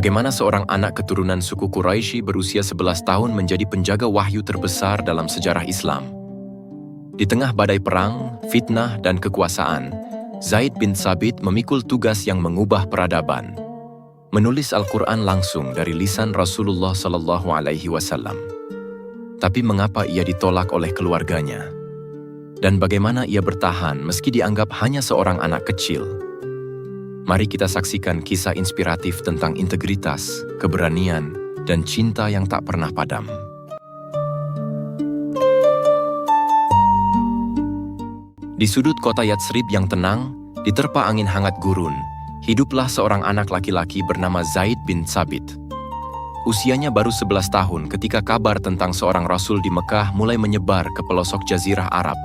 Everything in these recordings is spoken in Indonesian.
Bagaimana seorang anak keturunan suku Quraisy berusia 11 tahun menjadi penjaga wahyu terbesar dalam sejarah Islam. Di tengah badai perang, fitnah, dan kekuasaan, Zaid bin Thabit memikul tugas yang mengubah peradaban. Menulis Al-Quran langsung dari lisan Rasulullah SAW. Tapi mengapa ia ditolak oleh keluarganya? Dan bagaimana ia bertahan meski dianggap hanya seorang anak kecil? Mari kita saksikan kisah inspiratif tentang integritas, keberanian, dan cinta yang tak pernah padam. Di sudut kota Yatsrib yang tenang, diterpa angin hangat gurun, hiduplah seorang anak laki-laki bernama Zaid bin Thabit. Usianya baru 11 tahun ketika kabar tentang seorang rasul di Mekah mulai menyebar ke pelosok Jazirah Arab.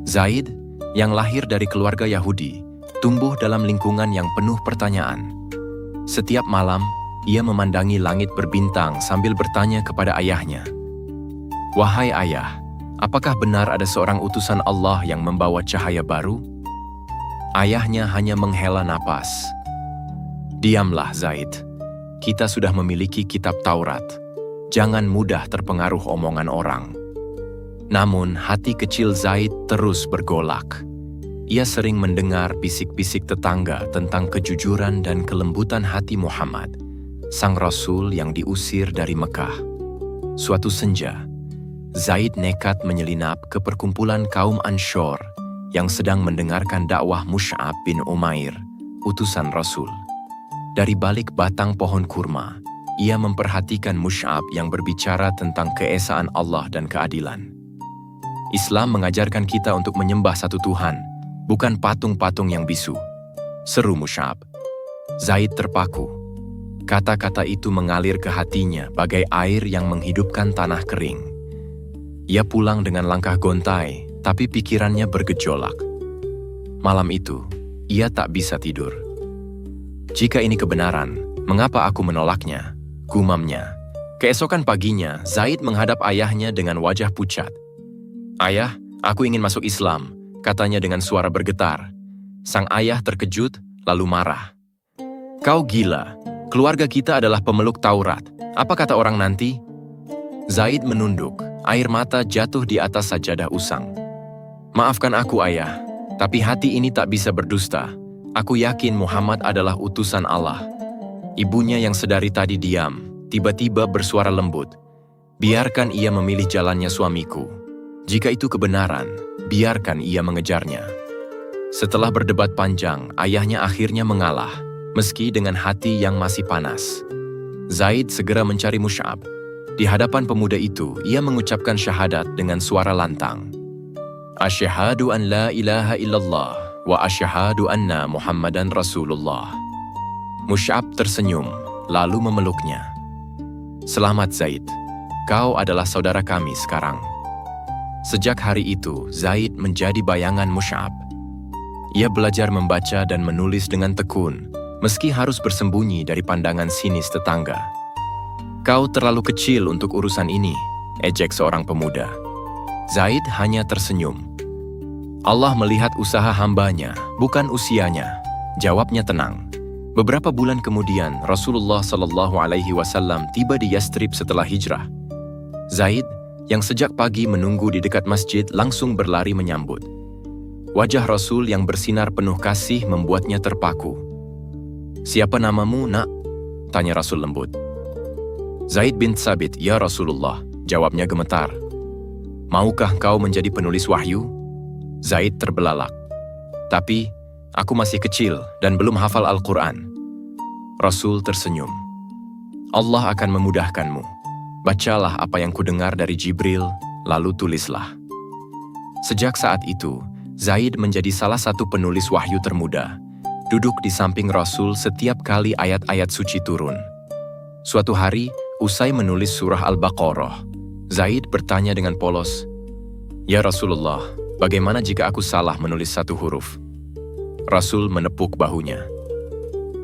Zaid, yang lahir dari keluarga Yahudi, tumbuh dalam lingkungan yang penuh pertanyaan. Setiap malam, ia memandangi langit berbintang sambil bertanya kepada ayahnya, "Wahai ayah, apakah benar ada seorang utusan Allah yang membawa cahaya baru?" Ayahnya hanya menghela napas. "Diamlah, Zaid. Kita sudah memiliki kitab Taurat. Jangan mudah terpengaruh omongan orang." Namun, hati kecil Zaid terus bergolak. Ia sering mendengar bisik-bisik tetangga tentang kejujuran dan kelembutan hati Muhammad, sang Rasul yang diusir dari Mekah. Suatu senja, Zaid nekat menyelinap ke perkumpulan kaum Anshor yang sedang mendengarkan dakwah Mus'ab bin Umair, utusan Rasul. Dari balik batang pohon kurma, ia memperhatikan Mus'ab yang berbicara tentang keesaan Allah dan keadilan. Islam mengajarkan kita untuk menyembah satu Tuhan, bukan patung-patung yang bisu, seru Mus'ab. Zaid terpaku. Kata-kata itu mengalir ke hatinya bagai air yang menghidupkan tanah kering. Ia pulang dengan langkah gontai, tapi pikirannya bergejolak. Malam itu, ia tak bisa tidur. "Jika ini kebenaran, mengapa aku menolaknya?" gumamnya. Keesokan paginya, Zaid menghadap ayahnya dengan wajah pucat. "Ayah, aku ingin masuk Islam," katanya dengan suara bergetar. Sang ayah terkejut, lalu marah. "Kau gila, keluarga kita adalah pemeluk Taurat. Apa kata orang nanti?" Zaid menunduk, air mata jatuh di atas sajadah usang. "Maafkan aku, ayah, tapi hati ini tak bisa berdusta. Aku yakin Muhammad adalah utusan Allah." Ibunya yang sedari tadi diam, tiba-tiba bersuara lembut. "Biarkan ia memilih jalannya, suamiku. Jika itu kebenaran, biarkan ia mengejarnya." Setelah berdebat panjang, ayahnya akhirnya mengalah, meski dengan hati yang masih panas. Zaid segera mencari Mus'ab. Di hadapan pemuda itu, ia mengucapkan syahadat dengan suara lantang. "Asyhadu an la ilaha illallah wa asyhadu anna Muhammadan Rasulullah." Mus'ab tersenyum, lalu memeluknya. "Selamat Zaid, kau adalah saudara kami sekarang." Sejak hari itu, Zaid menjadi bayangan Mus'ab. Ia belajar membaca dan menulis dengan tekun, meski harus bersembunyi dari pandangan sinis tetangga. "Kau terlalu kecil untuk urusan ini," ejek seorang pemuda. Zaid hanya tersenyum. "Allah melihat usaha hambanya, bukan usianya," jawabnya tenang. Beberapa bulan kemudian, Rasulullah SAW tiba di Yatsrib setelah hijrah. Zaid, yang sejak pagi menunggu di dekat masjid, langsung berlari menyambut. Wajah Rasul yang bersinar penuh kasih membuatnya terpaku. "Siapa namamu, nak?" tanya Rasul lembut. "Zaid bin Thabit, ya Rasulullah," jawabnya gemetar. "Maukah kau menjadi penulis wahyu?" Zaid terbelalak. "Tapi, aku masih kecil dan belum hafal Al-Quran." Rasul tersenyum. "Allah akan memudahkanmu. Bacalah apa yang kudengar dari Jibril, lalu tulislah." Sejak saat itu, Zaid menjadi salah satu penulis wahyu termuda, duduk di samping Rasul setiap kali ayat-ayat suci turun. Suatu hari, usai menulis surah Al-Baqarah, Zaid bertanya dengan polos, "Ya Rasulullah, bagaimana jika aku salah menulis satu huruf?" Rasul menepuk bahunya.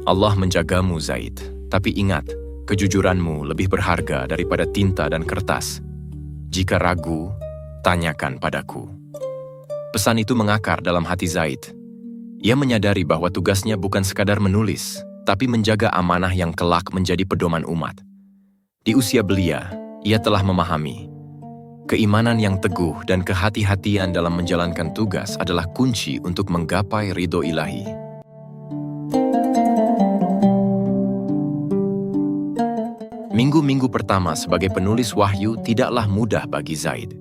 "Allah menjagamu, Zaid, tapi ingat, kejujuranmu lebih berharga daripada tinta dan kertas. Jika ragu, tanyakan padaku." Pesan itu mengakar dalam hati Zaid. Ia menyadari bahwa tugasnya bukan sekadar menulis, tapi menjaga amanah yang kelak menjadi pedoman umat. Di usia belia, ia telah memahami keimanan yang teguh dan kehati-hatian dalam menjalankan tugas adalah kunci untuk menggapai ridho ilahi. Minggu-minggu pertama sebagai penulis wahyu tidaklah mudah bagi Zaid.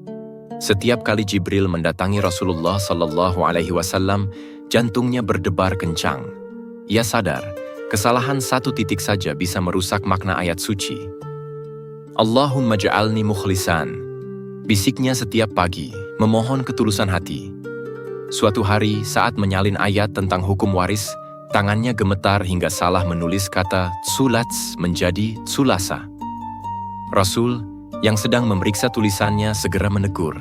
Setiap kali Jibril mendatangi Rasulullah SAW, jantungnya berdebar kencang. Ia sadar, kesalahan satu titik saja bisa merusak makna ayat suci. Allahumma ja'alni mukhlisan, bisiknya setiap pagi, memohon ketulusan hati. Suatu hari, saat menyalin ayat tentang hukum waris, tangannya gemetar hingga salah menulis kata tsulats menjadi tsulasa. Rasul, yang sedang memeriksa tulisannya, segera menegur,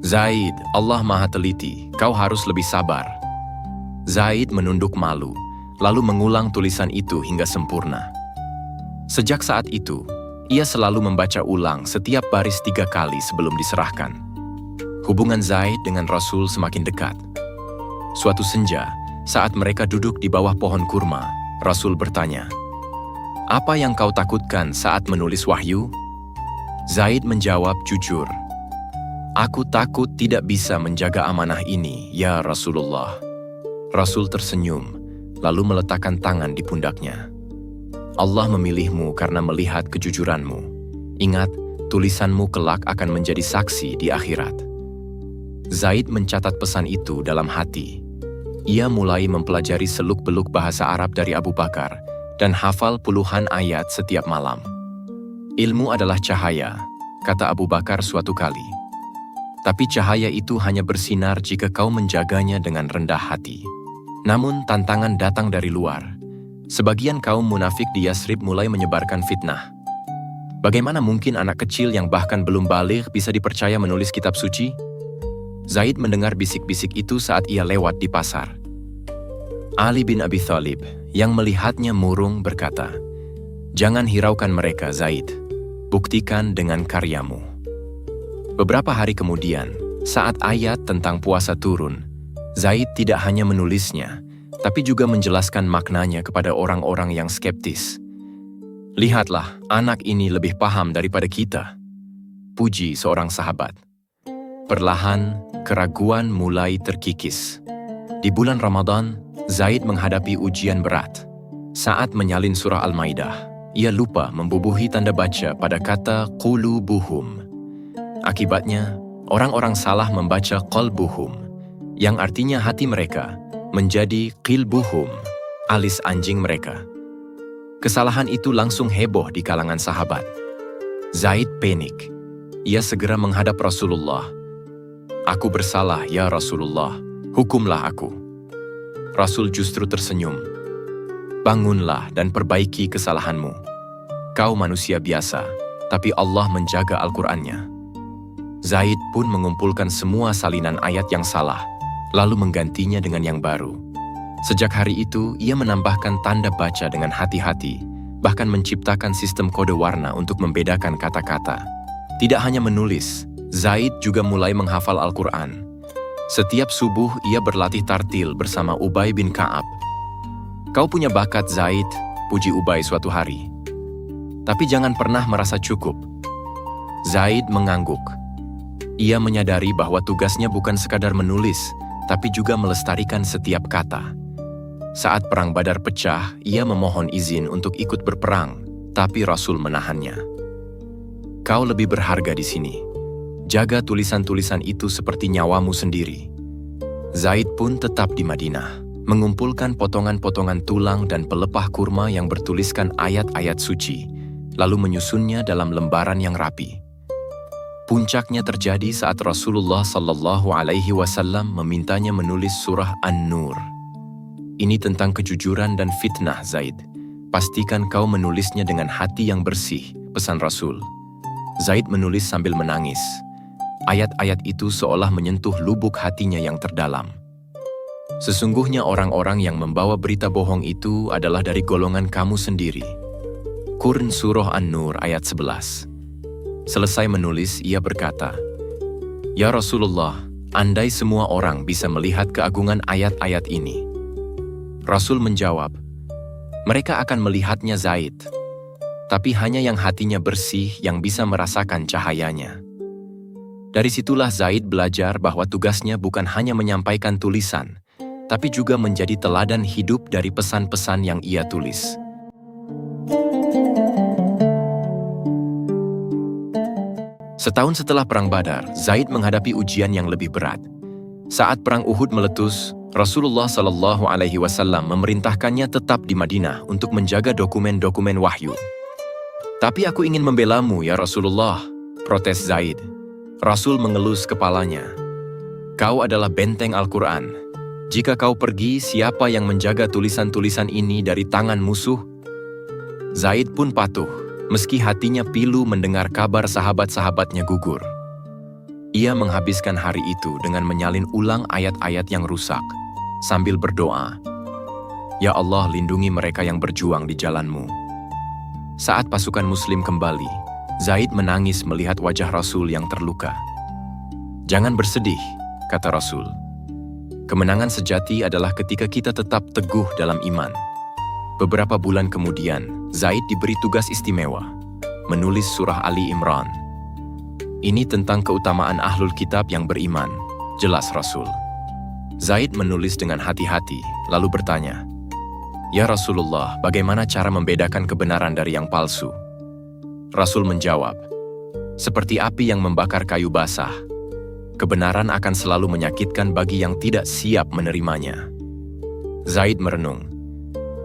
"Zaid, Allah Maha Teliti, kau harus lebih sabar." Zaid menunduk malu, lalu mengulang tulisan itu hingga sempurna. Sejak saat itu, ia selalu membaca ulang setiap baris 3 kali sebelum diserahkan. Hubungan Zaid dengan Rasul semakin dekat. Suatu senja, saat mereka duduk di bawah pohon kurma, Rasul bertanya, "Apa yang kau takutkan saat menulis wahyu?" Zaid menjawab jujur, "Aku takut tidak bisa menjaga amanah ini, ya Rasulullah." Rasul tersenyum, lalu meletakkan tangan di pundaknya. "Allah memilihmu karena melihat kejujuranmu. Ingat, tulisanmu kelak akan menjadi saksi di akhirat." Zaid mencatat pesan itu dalam hati. Ia mulai mempelajari seluk-beluk bahasa Arab dari Abu Bakar dan hafal puluhan ayat setiap malam. "Ilmu adalah cahaya," kata Abu Bakar suatu kali. "Tapi cahaya itu hanya bersinar jika kau menjaganya dengan rendah hati." Namun tantangan datang dari luar. Sebagian kaum munafik di Yasrib mulai menyebarkan fitnah. Bagaimana mungkin anak kecil yang bahkan belum baligh bisa dipercaya menulis kitab suci? Zaid mendengar bisik-bisik itu saat ia lewat di pasar. Ali bin Abi Thalib, yang melihatnya murung, berkata, "Jangan hiraukan mereka, Zaid. Buktikan dengan karyamu." Beberapa hari kemudian, saat ayat tentang puasa turun, Zaid tidak hanya menulisnya, tapi juga menjelaskan maknanya kepada orang-orang yang skeptis. "Lihatlah, anak ini lebih paham daripada kita," puji seorang sahabat. Perlahan, keraguan mulai terkikis. Di bulan Ramadan, Zaid menghadapi ujian berat. Saat menyalin surah Al-Maidah, ia lupa membubuhi tanda baca pada kata qulubuhum. Akibatnya, orang-orang salah membaca qalbuhum, yang artinya hati mereka, menjadi qilbuhum, alis anjing mereka. Kesalahan itu langsung heboh di kalangan sahabat. Zaid panik. Ia segera menghadap Rasulullah. "Aku bersalah, ya Rasulullah. Hukumlah aku." Rasul justru tersenyum. "Bangunlah dan perbaiki kesalahanmu. Kau manusia biasa, tapi Allah menjaga Al-Qur'annya." Zaid pun mengumpulkan semua salinan ayat yang salah, lalu menggantinya dengan yang baru. Sejak hari itu, ia menambahkan tanda baca dengan hati-hati, bahkan menciptakan sistem kode warna untuk membedakan kata-kata. Tidak hanya menulis, Zaid juga mulai menghafal Al-Quran. Setiap subuh, ia berlatih tartil bersama Ubay bin Ka'ab. "Kau punya bakat, Zaid," puji Ubay suatu hari. "Tapi jangan pernah merasa cukup." Zaid mengangguk. Ia menyadari bahwa tugasnya bukan sekadar menulis, tapi juga melestarikan setiap kata. Saat perang Badar pecah, ia memohon izin untuk ikut berperang, tapi Rasul menahannya. "Kau lebih berharga di sini. Jaga tulisan-tulisan itu seperti nyawamu sendiri." Zaid pun tetap di Madinah, mengumpulkan potongan-potongan tulang dan pelepah kurma yang bertuliskan ayat-ayat suci, lalu menyusunnya dalam lembaran yang rapi. Puncaknya terjadi saat Rasulullah SAW memintanya menulis surah An-Nur. "Ini tentang kejujuran dan fitnah, Zaid. Pastikan kau menulisnya dengan hati yang bersih," pesan Rasul. Zaid menulis sambil menangis. Ayat-ayat itu seolah menyentuh lubuk hatinya yang terdalam. Sesungguhnya orang-orang yang membawa berita bohong itu adalah dari golongan kamu sendiri. Quran Surah An-Nur ayat 11. Selesai menulis, ia berkata, "Ya Rasulullah, andai semua orang bisa melihat keagungan ayat-ayat ini." Rasul menjawab, Mereka akan melihatnya Zaid, tapi hanya yang hatinya bersih yang bisa merasakan cahayanya. Dari situlah Zaid belajar bahwa tugasnya bukan hanya menyampaikan tulisan, tapi juga menjadi teladan hidup dari pesan-pesan yang ia tulis. Setahun setelah Perang Badar, Zaid menghadapi ujian yang lebih berat. Saat Perang Uhud meletus, Rasulullah SAW memerintahkannya tetap di Madinah untuk menjaga dokumen-dokumen wahyu. "Tapi aku ingin membelamu ya Rasulullah," protes Zaid. Rasul mengelus kepalanya. "Kau adalah benteng Al-Quran. Jika kau pergi, siapa yang menjaga tulisan-tulisan ini dari tangan musuh?" Zaid pun patuh, meski hatinya pilu mendengar kabar sahabat-sahabatnya gugur. Ia menghabiskan hari itu dengan menyalin ulang ayat-ayat yang rusak, sambil berdoa, "Ya Allah, lindungi mereka yang berjuang di jalan-Mu." Saat pasukan Muslim kembali, Zaid menangis melihat wajah Rasul yang terluka. "Jangan bersedih," kata Rasul. "Kemenangan sejati adalah ketika kita tetap teguh dalam iman." Beberapa bulan kemudian, Zaid diberi tugas istimewa, menulis surah Ali Imran. "Ini tentang keutamaan ahlul kitab yang beriman," jelas Rasul. Zaid menulis dengan hati-hati, lalu bertanya, "Ya Rasulullah, bagaimana cara membedakan kebenaran dari yang palsu?" Rasul menjawab, "Seperti api yang membakar kayu basah, kebenaran akan selalu menyakitkan bagi yang tidak siap menerimanya." Zaid merenung.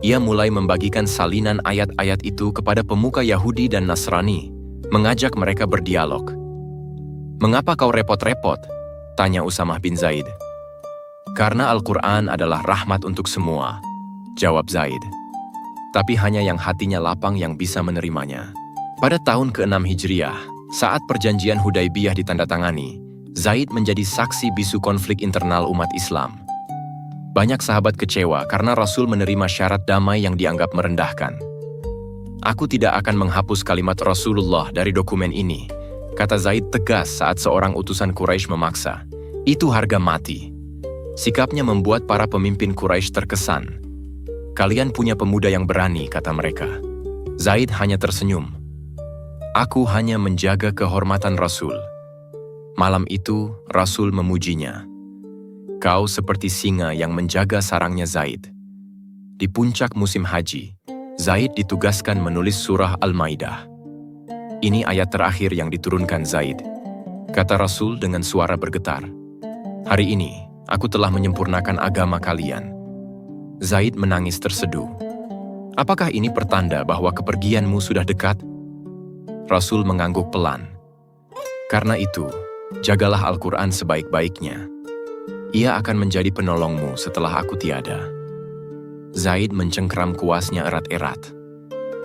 Ia mulai membagikan salinan ayat-ayat itu kepada pemuka Yahudi dan Nasrani, mengajak mereka berdialog. "Mengapa kau repot-repot?" tanya Usamah bin Zaid. "Karena Al-Quran adalah rahmat untuk semua," jawab Zaid. "Tapi hanya yang hatinya lapang yang bisa menerimanya." Pada tahun ke-6 Hijriah, saat perjanjian Hudaibiyah ditandatangani, Zaid menjadi saksi bisu konflik internal umat Islam. Banyak sahabat kecewa karena Rasul menerima syarat damai yang dianggap merendahkan. "Aku tidak akan menghapus kalimat Rasulullah dari dokumen ini," kata Zaid tegas saat seorang utusan Quraisy memaksa. "Itu harga mati." Sikapnya membuat para pemimpin Quraisy terkesan. "Kalian punya pemuda yang berani," kata mereka. Zaid hanya tersenyum. "Aku hanya menjaga kehormatan Rasul." Malam itu, Rasul memujinya. "Kau seperti singa yang menjaga sarangnya Zaid." Di puncak musim haji, Zaid ditugaskan menulis surah Al-Maidah. "Ini ayat terakhir yang diturunkan Zaid," kata Rasul dengan suara bergetar. "Hari ini, aku telah menyempurnakan agama kalian." Zaid menangis terseduh. "Apakah ini pertanda bahwa kepergianmu sudah dekat?" Rasul mengangguk pelan. "Karena itu, jagalah Al-Quran sebaik-baiknya. Ia akan menjadi penolongmu setelah aku tiada." Zaid mencengkeram kuasnya erat-erat.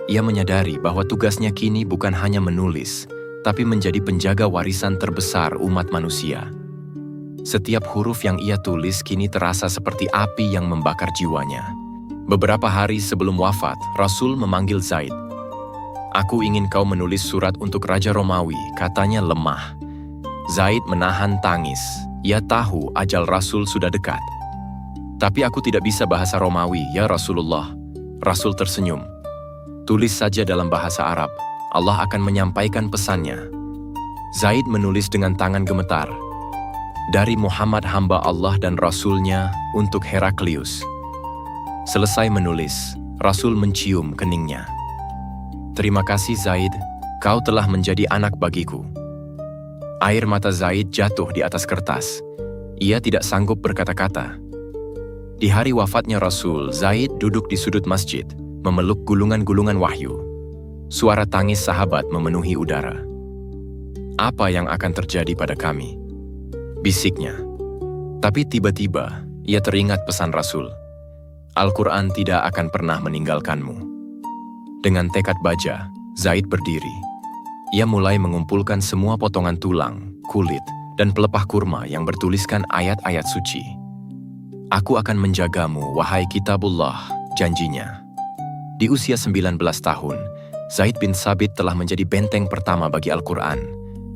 Ia menyadari bahwa tugasnya kini bukan hanya menulis, tapi menjadi penjaga warisan terbesar umat manusia. Setiap huruf yang ia tulis kini terasa seperti api yang membakar jiwanya. Beberapa hari sebelum wafat, Rasul memanggil Zaid. "Aku ingin kau menulis surat untuk Raja Romawi," katanya lemah. Zaid menahan tangis. Ia tahu ajal Rasul sudah dekat. "Tapi aku tidak bisa bahasa Romawi, ya Rasulullah." Rasul tersenyum. "Tulis saja dalam bahasa Arab. Allah akan menyampaikan pesannya." Zaid menulis dengan tangan gemetar. "Dari Muhammad hamba Allah dan Rasulnya untuk Heraklius." Selesai menulis, Rasul mencium keningnya. "Terima kasih Zaid, kau telah menjadi anak bagiku." Air mata Zaid jatuh di atas kertas. Ia tidak sanggup berkata-kata. Di hari wafatnya Rasul, Zaid duduk di sudut masjid, memeluk gulungan-gulungan wahyu. Suara tangis sahabat memenuhi udara. "Apa yang akan terjadi pada kami?" bisiknya. Tapi tiba-tiba, ia teringat pesan Rasul. "Al-Quran tidak akan pernah meninggalkanmu." Dengan tekad baja, Zaid berdiri. Ia mulai mengumpulkan semua potongan tulang, kulit, dan pelepah kurma yang bertuliskan ayat-ayat suci. "Aku akan menjagamu, wahai Kitabullah," janjinya. Di usia 19 tahun, Zaid bin Sabit telah menjadi benteng pertama bagi Al-Quran,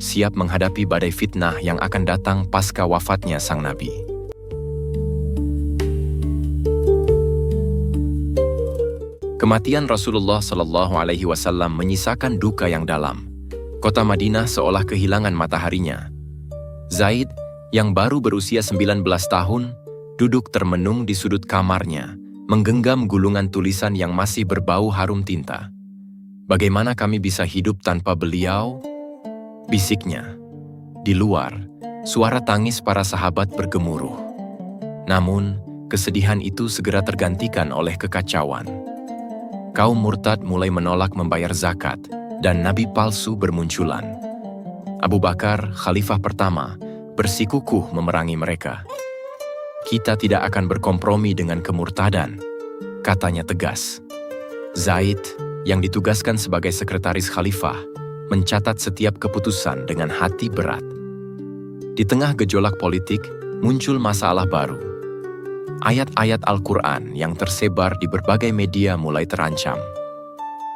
siap menghadapi badai fitnah yang akan datang pasca wafatnya sang Nabi. Kematian Rasulullah Shallallahu Alaihi Wasallam menyisakan duka yang dalam. Kota Madinah seolah kehilangan mataharinya. Zaid, yang baru berusia 19 tahun, duduk termenung di sudut kamarnya, menggenggam gulungan tulisan yang masih berbau harum tinta. "Bagaimana kami bisa hidup tanpa beliau?" bisiknya. Di luar, suara tangis para sahabat bergemuruh. Namun, kesedihan itu segera tergantikan oleh kekacauan. Kaum murtad mulai menolak membayar zakat, dan nabi palsu bermunculan. Abu Bakar, khalifah pertama, bersikukuh memerangi mereka. "Kita tidak akan berkompromi dengan kemurtadan," katanya tegas. Zaid, yang ditugaskan sebagai sekretaris khalifah, mencatat setiap keputusan dengan hati berat. Di tengah gejolak politik, muncul masalah baru. Ayat-ayat Al-Quran yang tersebar di berbagai media mulai terancam.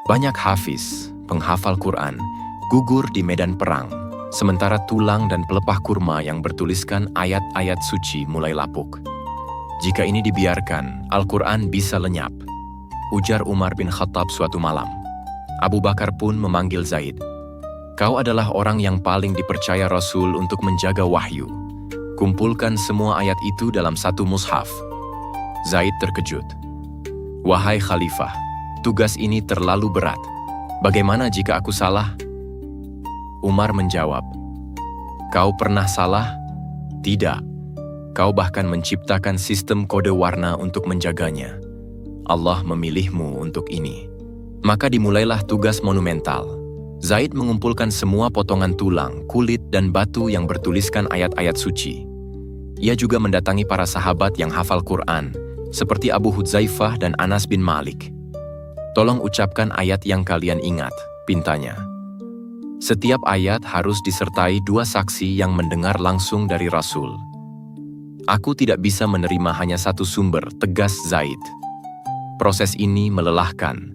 Banyak hafiz, penghafal Quran, gugur di medan perang, sementara tulang dan pelepah kurma yang bertuliskan ayat-ayat suci mulai lapuk. "Jika ini dibiarkan, Al-Quran bisa lenyap," ujar Umar bin Khattab suatu malam. Abu Bakar pun memanggil Zaid. "Kau adalah orang yang paling dipercaya Rasul untuk menjaga wahyu. Kumpulkan semua ayat itu dalam satu mushaf." Zaid terkejut. "Wahai khalifah, tugas ini terlalu berat. Bagaimana jika aku salah?" Umar menjawab, "Kau pernah salah? Tidak. Kau bahkan menciptakan sistem kode warna untuk menjaganya. Allah memilihmu untuk ini." Maka dimulailah tugas monumental. Zaid mengumpulkan semua potongan tulang, kulit, dan batu yang bertuliskan ayat-ayat suci. Ia juga mendatangi para sahabat yang hafal Quran, seperti Abu Hudzaifah dan Anas bin Malik. "Tolong ucapkan ayat yang kalian ingat," pintanya. Setiap ayat harus disertai 2 saksi yang mendengar langsung dari Rasul. "Aku tidak bisa menerima hanya satu sumber," tegas Zaid. Proses ini melelahkan.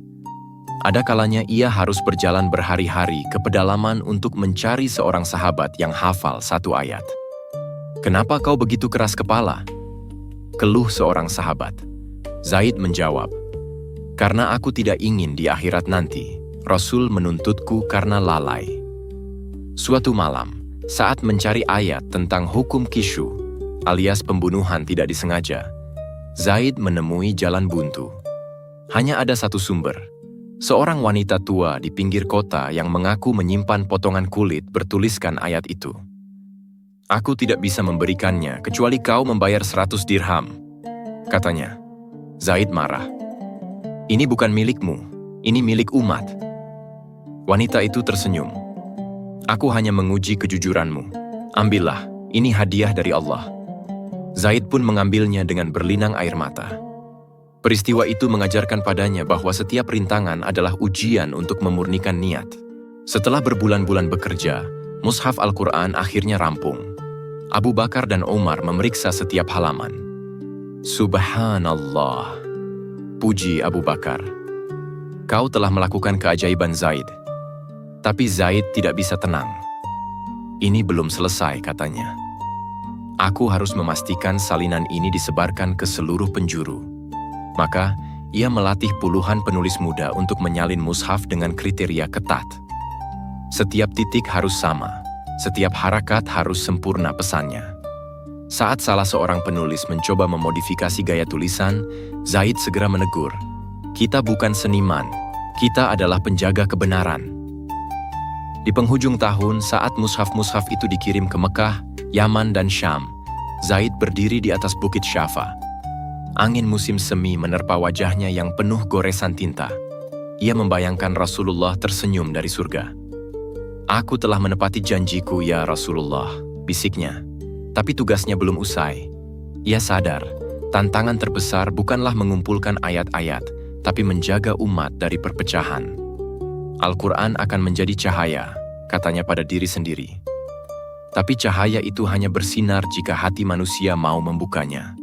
Ada kalanya ia harus berjalan berhari-hari ke pedalaman untuk mencari seorang sahabat yang hafal satu ayat. "Kenapa kau begitu keras kepala?" keluh seorang sahabat. Zaid menjawab, "Karena aku tidak ingin di akhirat nanti Rasul menuntutku karena lalai." Suatu malam, saat mencari ayat tentang hukum kisyu, alias pembunuhan tidak disengaja, Zaid menemui jalan buntu. Hanya ada satu sumber. Seorang wanita tua di pinggir kota yang mengaku menyimpan potongan kulit bertuliskan ayat itu. "Aku tidak bisa memberikannya kecuali kau membayar 100 dirham," katanya. Zaid marah. "Ini bukan milikmu, ini milik umat." Wanita itu tersenyum. "Aku hanya menguji kejujuranmu. Ambillah, ini hadiah dari Allah." Zaid pun mengambilnya dengan berlinang air mata. Peristiwa itu mengajarkan padanya bahwa setiap rintangan adalah ujian untuk memurnikan niat. Setelah berbulan-bulan bekerja, mushaf Al-Quran akhirnya rampung. Abu Bakar dan Umar memeriksa setiap halaman. "Subhanallah," puji Abu Bakar. "Kau telah melakukan keajaiban, Zaid." Tapi Zaid tidak bisa tenang. "Ini belum selesai," katanya. "Aku harus memastikan salinan ini disebarkan ke seluruh penjuru." Maka, ia melatih puluhan penulis muda untuk menyalin mushaf dengan kriteria ketat. Setiap titik harus sama, setiap harakat harus sempurna pesannya. Saat salah seorang penulis mencoba memodifikasi gaya tulisan, Zaid segera menegur, "Kita bukan seniman, kita adalah penjaga kebenaran." Di penghujung tahun, saat mushaf-mushaf itu dikirim ke Mekah, Yaman, dan Syam, Zaid berdiri di atas bukit Syafa. Angin musim semi menerpa wajahnya yang penuh goresan tinta. Ia membayangkan Rasulullah tersenyum dari surga. "Aku telah menepati janjiku, ya Rasulullah," bisiknya. Tapi tugasnya belum usai. Ia sadar, tantangan terbesar bukanlah mengumpulkan ayat-ayat, tapi menjaga umat dari perpecahan. "Al-Quran akan menjadi cahaya," katanya pada diri sendiri. Tapi cahaya itu hanya bersinar jika hati manusia mau membukanya.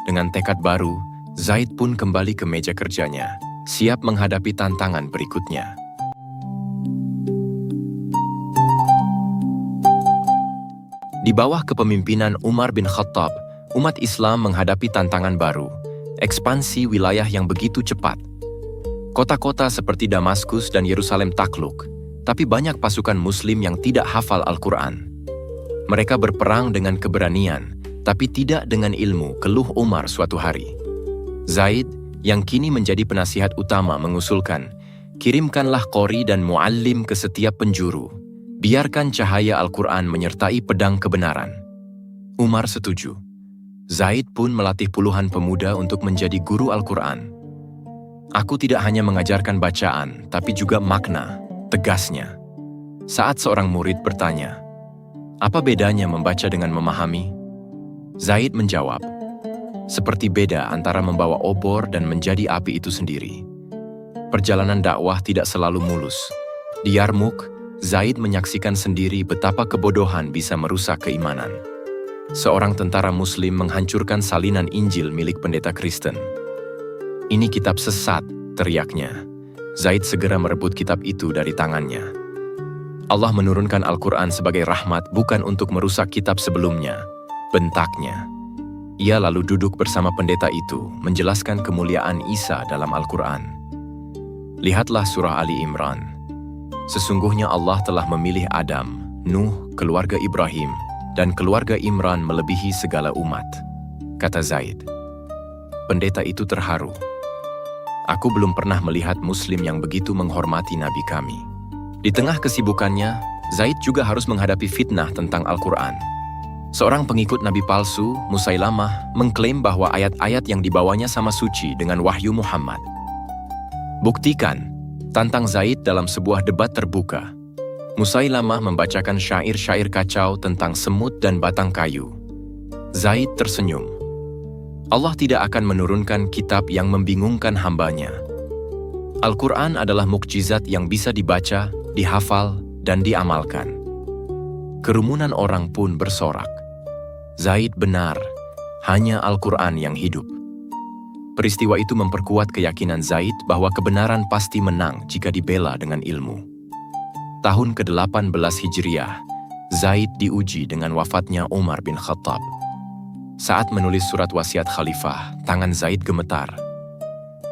Dengan tekad baru, Zaid pun kembali ke meja kerjanya, siap menghadapi tantangan berikutnya. Di bawah kepemimpinan Umar bin Khattab, umat Islam menghadapi tantangan baru, ekspansi wilayah yang begitu cepat. Kota-kota seperti Damaskus dan Yerusalem takluk, tapi banyak pasukan Muslim yang tidak hafal Al-Quran. Mereka berperang dengan keberanian, tapi tidak dengan ilmu, keluh Umar suatu hari. Zaid, yang kini menjadi penasihat utama, mengusulkan, kirimkanlah qori dan muallim ke setiap penjuru. Biarkan cahaya Al-Quran menyertai pedang kebenaran. Umar setuju. Zaid pun melatih puluhan pemuda untuk menjadi guru Al-Quran. Aku tidak hanya mengajarkan bacaan, tapi juga makna, tegasnya. Saat seorang murid bertanya, apa bedanya membaca dengan memahami? Zaid menjawab, seperti beda antara membawa obor dan menjadi api itu sendiri. Perjalanan dakwah tidak selalu mulus. Di Yarmuk, Zaid menyaksikan sendiri betapa kebodohan bisa merusak keimanan. Seorang tentara Muslim menghancurkan salinan Injil milik pendeta Kristen. Ini kitab sesat, teriaknya. Zaid segera merebut kitab itu dari tangannya. Allah menurunkan Al-Quran sebagai rahmat, bukan untuk merusak kitab sebelumnya, bentaknya. Ia lalu duduk bersama pendeta itu, menjelaskan kemuliaan Isa dalam Al-Quran. Lihatlah surah Ali Imran. Sesungguhnya Allah telah memilih Adam, Nuh, keluarga Ibrahim, dan keluarga Imran melebihi segala umat, kata Zaid. Pendeta itu terharu. Aku belum pernah melihat Muslim yang begitu menghormati Nabi kami. Di tengah kesibukannya, Zaid juga harus menghadapi fitnah tentang Al-Quran. Seorang pengikut Nabi palsu, Musailamah, mengklaim bahwa ayat-ayat yang dibawanya sama suci dengan wahyu Muhammad. Buktikan, tantang Zaid dalam sebuah debat terbuka. Musailamah membacakan syair-syair kacau tentang semut dan batang kayu. Zaid tersenyum. Allah tidak akan menurunkan kitab yang membingungkan hambanya. Al-Quran adalah mukjizat yang bisa dibaca, dihafal, dan diamalkan. Kerumunan orang pun bersorak. Zaid benar, hanya Al-Quran yang hidup. Peristiwa itu memperkuat keyakinan Zaid bahwa kebenaran pasti menang jika dibela dengan ilmu. Tahun ke-18 Hijriah, Zaid diuji dengan wafatnya Umar bin Khattab. Saat menulis surat wasiat khalifah, tangan Zaid gemetar.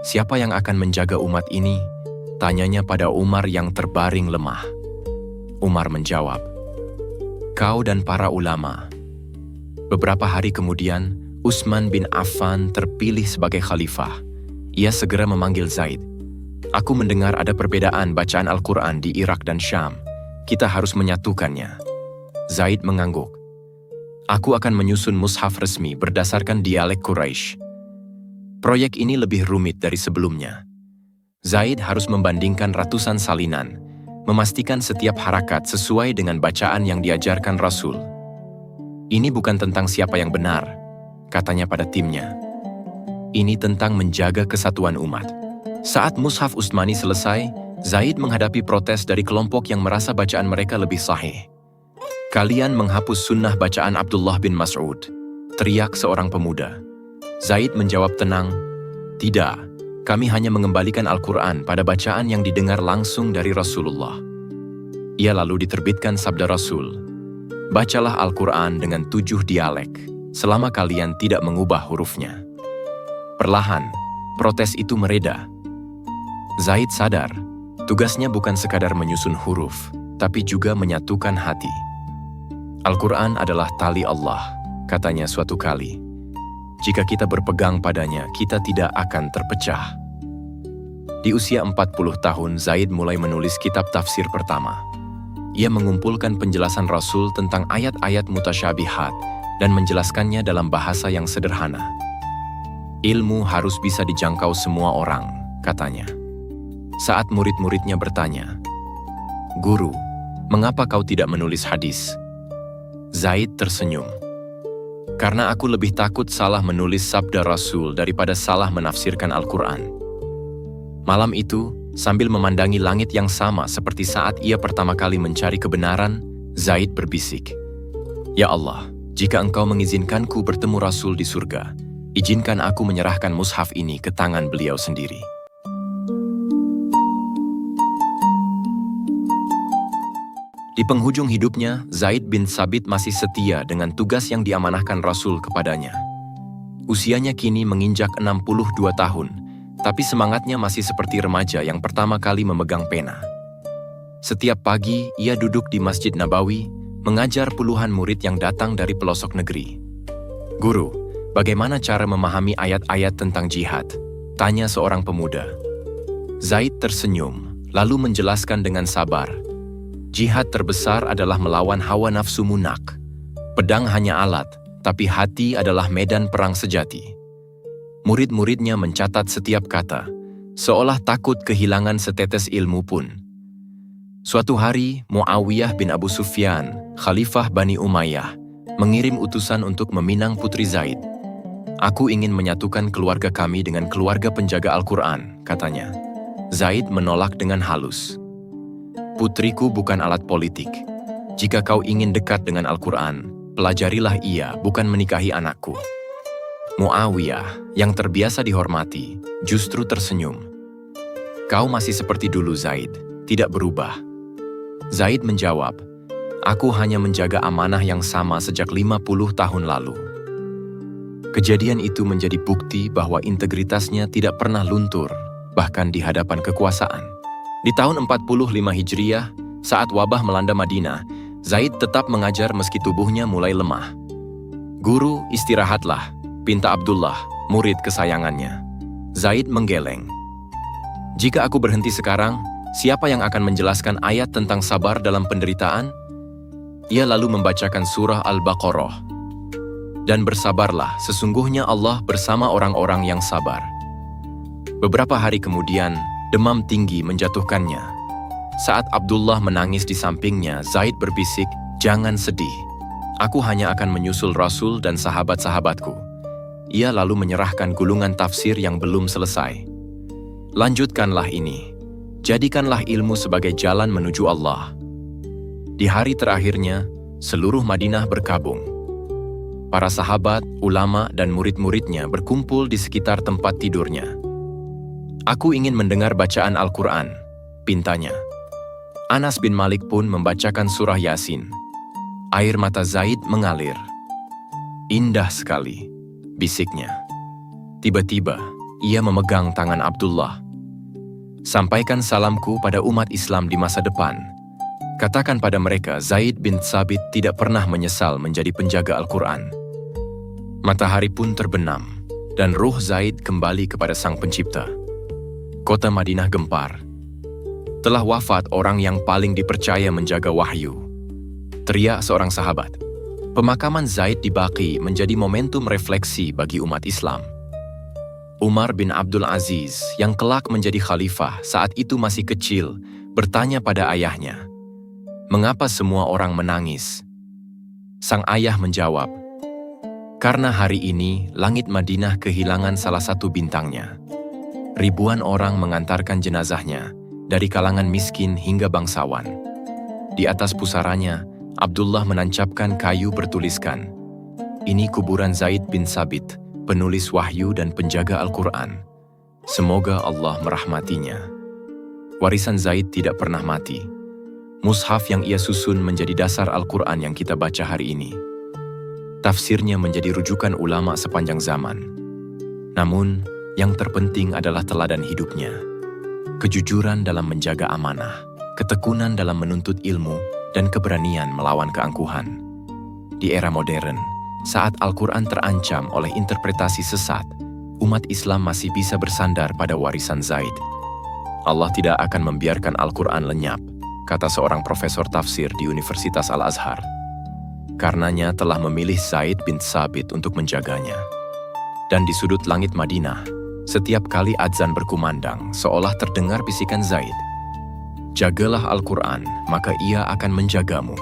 Siapa yang akan menjaga umat ini? Tanyanya pada Umar yang terbaring lemah. Umar menjawab, kau dan para ulama. Beberapa hari kemudian, Utsman bin Affan terpilih sebagai khalifah. Ia segera memanggil Zaid. Aku mendengar ada perbedaan bacaan Al-Quran di Irak dan Syam. Kita harus menyatukannya. Zaid mengangguk. Aku akan menyusun mushaf resmi berdasarkan dialek Quraisy. Proyek ini lebih rumit dari sebelumnya. Zaid harus membandingkan ratusan salinan, memastikan setiap harakat sesuai dengan bacaan yang diajarkan Rasul. Ini bukan tentang siapa yang benar, katanya pada timnya. Ini tentang menjaga kesatuan umat. Saat mushaf Utsmani selesai, Zaid menghadapi protes dari kelompok yang merasa bacaan mereka lebih sahih. Kalian menghapus sunnah bacaan Abdullah bin Mas'ud, teriak seorang pemuda. Zaid menjawab tenang, tidak, kami hanya mengembalikan Al-Quran pada bacaan yang didengar langsung dari Rasulullah. Ia lalu diterbitkan sabda Rasul, bacalah Al-Quran dengan 7 dialek, selama kalian tidak mengubah hurufnya. Perlahan, protes itu mereda. Zaid sadar, tugasnya bukan sekadar menyusun huruf, tapi juga menyatukan hati. Al-Quran adalah tali Allah, katanya suatu kali. Jika kita berpegang padanya, kita tidak akan terpecah. Di usia 40 tahun, Zaid mulai menulis kitab tafsir pertama. Ia mengumpulkan penjelasan Rasul tentang ayat-ayat mutasyabihat dan menjelaskannya dalam bahasa yang sederhana. Ilmu harus bisa dijangkau semua orang, katanya. Saat murid-muridnya bertanya, Guru, mengapa kau tidak menulis hadis? Zaid tersenyum. Karena aku lebih takut salah menulis sabda Rasul daripada salah menafsirkan Al-Quran. Malam itu, sambil memandangi langit yang sama seperti saat ia pertama kali mencari kebenaran, Zaid berbisik, Ya Allah, jika Engkau mengizinkanku bertemu Rasul di surga, izinkan aku menyerahkan mushaf ini ke tangan beliau sendiri. Di penghujung hidupnya, Zaid bin Tsabit masih setia dengan tugas yang diamanahkan Rasul kepadanya. Usianya kini menginjak 62 tahun, tapi semangatnya masih seperti remaja yang pertama kali memegang pena. Setiap pagi, ia duduk di Masjid Nabawi, mengajar puluhan murid yang datang dari pelosok negeri. "Guru, bagaimana cara memahami ayat-ayat tentang jihad?" tanya seorang pemuda. Zaid tersenyum, lalu menjelaskan dengan sabar. Jihad terbesar adalah melawan hawa nafsu munak. Pedang hanya alat, tapi hati adalah medan perang sejati. Murid-muridnya mencatat setiap kata, seolah takut kehilangan setetes ilmu pun. Suatu hari, Muawiyah bin Abu Sufyan, Khalifah Bani Umayyah, mengirim utusan untuk meminang putri Zaid. "Aku ingin menyatukan keluarga kami dengan keluarga penjaga Al-Quran," katanya. Zaid menolak dengan halus. "Putriku bukan alat politik. Jika kau ingin dekat dengan Al-Quran, pelajarilah ia, bukan menikahi anakku." Muawiyah, yang terbiasa dihormati, justru tersenyum. "Kau masih seperti dulu, Zaid, tidak berubah." Zaid menjawab, "Aku hanya menjaga amanah yang sama sejak 50 tahun lalu." Kejadian itu menjadi bukti bahwa integritasnya tidak pernah luntur, bahkan di hadapan kekuasaan. Di tahun 45 Hijriah, saat wabah melanda Madinah, Zaid tetap mengajar meski tubuhnya mulai lemah. "Guru, istirahatlah," pinta Abdullah, murid kesayangannya. Zaid menggeleng. "Jika aku berhenti sekarang, siapa yang akan menjelaskan ayat tentang sabar dalam penderitaan?" Ia lalu membacakan surah Al-Baqarah. "Dan bersabarlah, sesungguhnya Allah bersama orang-orang yang sabar." Beberapa hari kemudian, demam tinggi menjatuhkannya. Saat Abdullah menangis di sampingnya, Zaid berbisik, "Jangan sedih. Aku hanya akan menyusul Rasul dan sahabat-sahabatku." Ia lalu menyerahkan gulungan tafsir yang belum selesai. "Lanjutkanlah ini. Jadikanlah ilmu sebagai jalan menuju Allah." Di hari terakhirnya, seluruh Madinah berkabung. Para sahabat, ulama, dan murid-muridnya berkumpul di sekitar tempat tidurnya. "Aku ingin mendengar bacaan Al-Quran," pintanya. Anas bin Malik pun membacakan surah Yasin. Air mata Zaid mengalir. "Indah sekali," bisiknya. Tiba-tiba, ia memegang tangan Abdullah. "Sampaikan salamku pada umat Islam di masa depan. Katakan pada mereka Zaid bin Tsabit tidak pernah menyesal menjadi penjaga Al-Quran." Matahari pun terbenam, dan ruh Zaid kembali kepada Sang Pencipta. Kota Madinah gempar. "Telah wafat orang yang paling dipercaya menjaga wahyu," teriak seorang sahabat. Pemakaman Zaid di Baqi menjadi momentum refleksi bagi umat Islam. Umar bin Abdul Aziz, yang kelak menjadi khalifah saat itu masih kecil, bertanya pada ayahnya, "Mengapa semua orang menangis?" Sang ayah menjawab, "Karena hari ini langit Madinah kehilangan salah satu bintangnya." Ribuan orang mengantarkan jenazahnya, dari kalangan miskin hingga bangsawan. Di atas pusaranya, Abdullah menancapkan kayu bertuliskan, "Ini kuburan Zaid bin Tsabit, penulis wahyu dan penjaga Al-Quran. Semoga Allah merahmatinya." Warisan Zaid tidak pernah mati. Mushaf yang ia susun menjadi dasar Al-Quran yang kita baca hari ini. Tafsirnya menjadi rujukan ulama sepanjang zaman. Namun, yang terpenting adalah teladan hidupnya. Kejujuran dalam menjaga amanah, ketekunan dalam menuntut ilmu, dan keberanian melawan keangkuhan. Di era modern, saat Al-Quran terancam oleh interpretasi sesat, umat Islam masih bisa bersandar pada warisan Zaid. "Allah tidak akan membiarkan Al-Quran lenyap," kata seorang profesor tafsir di Universitas Al-Azhar. "Karenanya telah memilih Zaid bin Tsabit untuk menjaganya." Dan di sudut langit Madinah, setiap kali adzan berkumandang, seolah terdengar bisikan Zaid, "Jagalah Al-Quran, maka ia akan menjagamu."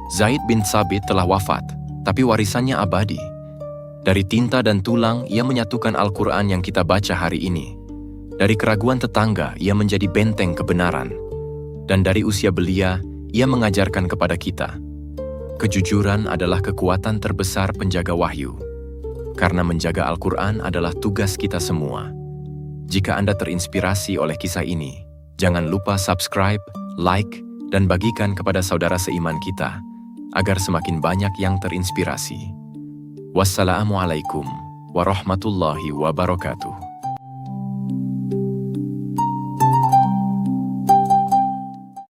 Zaid bin Tsabit telah wafat, tapi warisannya abadi. Dari tinta dan tulang, ia menyatukan Al-Quran yang kita baca hari ini. Dari keraguan tetangga, ia menjadi benteng kebenaran. Dan dari usia belia, ia mengajarkan kepada kita, kejujuran adalah kekuatan terbesar penjaga wahyu. Karena menjaga Al-Quran adalah tugas kita semua. Jika Anda terinspirasi oleh kisah ini, jangan lupa subscribe, like, dan bagikan kepada saudara seiman kita, agar semakin banyak yang terinspirasi. Wassalamualaikum warahmatullahi wabarakatuh.